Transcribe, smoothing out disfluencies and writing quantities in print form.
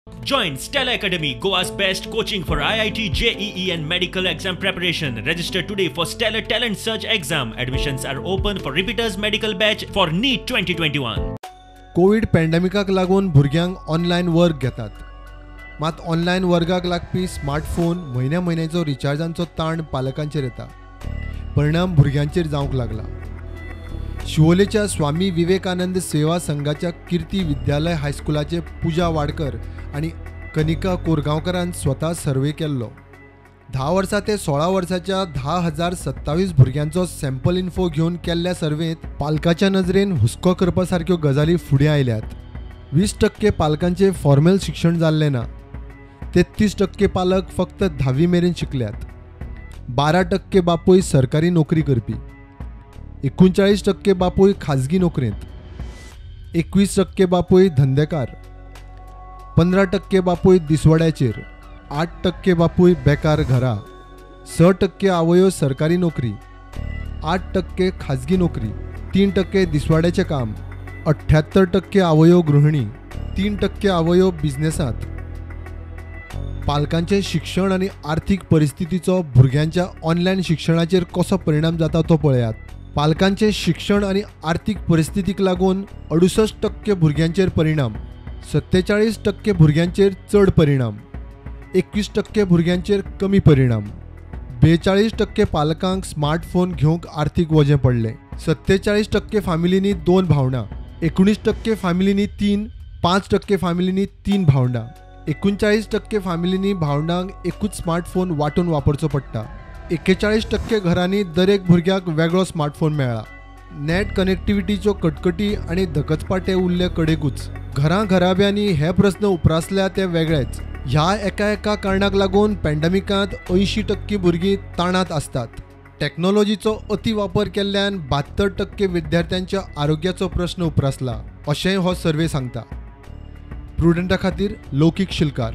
Join Stella Academy, Goa's best coaching for IIT, JEE and medical exam preparation. Register today for Stellar Talent Search exam. Admissions are open for repeaters medical batch for NEET 2021. Covid पॅन्डेमिकाक लागून भुरग्यांक online वर्ग घेतात. मात online वर्गाक लागपी smartphone म्हयन्याचो रिचार्जांचो ताण पालकांचेर येता. परिणाम भुरग्यांचेर जावंक लागला. शिवोलेच्या स्वामी विवेकानंद सेवा संघाच्या कीर्ती विद्यालय हायस्कुलाचे पूजा वाडकर आणि कनिका कोरगांवकरान स्वता सर्वे केल्लो. 10 वर्सां ते 16 वर्साच्या 10,027 भुरग्यांचो सॅम्पल इन्फो घेवन केल्ल्या सर्वेंत पालकाच्या नजरेन हुस्को करपा सारक्यो गजाली फुडें आयल्यात. 20% पालकांचे फॉर्मल शिक्षण जाल्लें ना. 33% पालक फक्त 10वी मेरेन शिकल्यात. 12% बापूय सरकारी नोकरी करपी. 39% बापूय खाजगी नोकरेंत. 21% बापूय धंदेकार. 15% बापूय दिसवड्याचेर. 8% बापूय बेकार घरा. 6% आवयो सरकारी नोकरी. 8% खाजगी नोकरी. 3% दिसवाड्याचे काम. 78% आवयो गृहिणी. 3% आवयो बिझनेसांत. पालकांचे शिक्षण आणि आर्थिक परिस्थितीचो भुरग्यांच्या ऑनलायन शिक्षणाचेर कसो परिणाम जाता तो पळयात. पालकांचे शिक्षण आणि आर्थिक परिस्थितीक लागून 68% भुरग्यांचेर परिणाम. 47% भुरग्यांचेर चड परिणाम. 21% भुरग्यांचेर कमी परिणाम. 42% पालकांक स्मार्टफोन घेवंक आर्थीक वजें पडलें. 47% फामिलींनी 2 भावंडां. 19% फामिलींनी 3. 5% फामिलींनी 3 भावंडां. 39% फामिलींनी भावंडांक एकूच स्मार्टफोन वांटून वापरचो पडटा. 41% घरांनी दरेक भुरग्याक वेगळो स्मार्टफोन मेळ्ळा. नेट कनेक्टिविटीच्यो कटकटी आनी धकचपाटे उरले कडेकूच. घराब्यांनी हे प्रस्न उप्रासल्या ते वेगळेच. ह्या एका कारणाक लागून पॅन्डेमिकांत 80% भुरगीं ताणांत आसतात. टॅक्नॉलॉजीचो अति वापर केल्ल्यान 72% विद्यार्थ्यांच्या आरोग्याचो प्रस्न उप्रासला, अशेंय हो सर्वे सांगता. प्रुडंटा खातीर लौकीक शिलकार.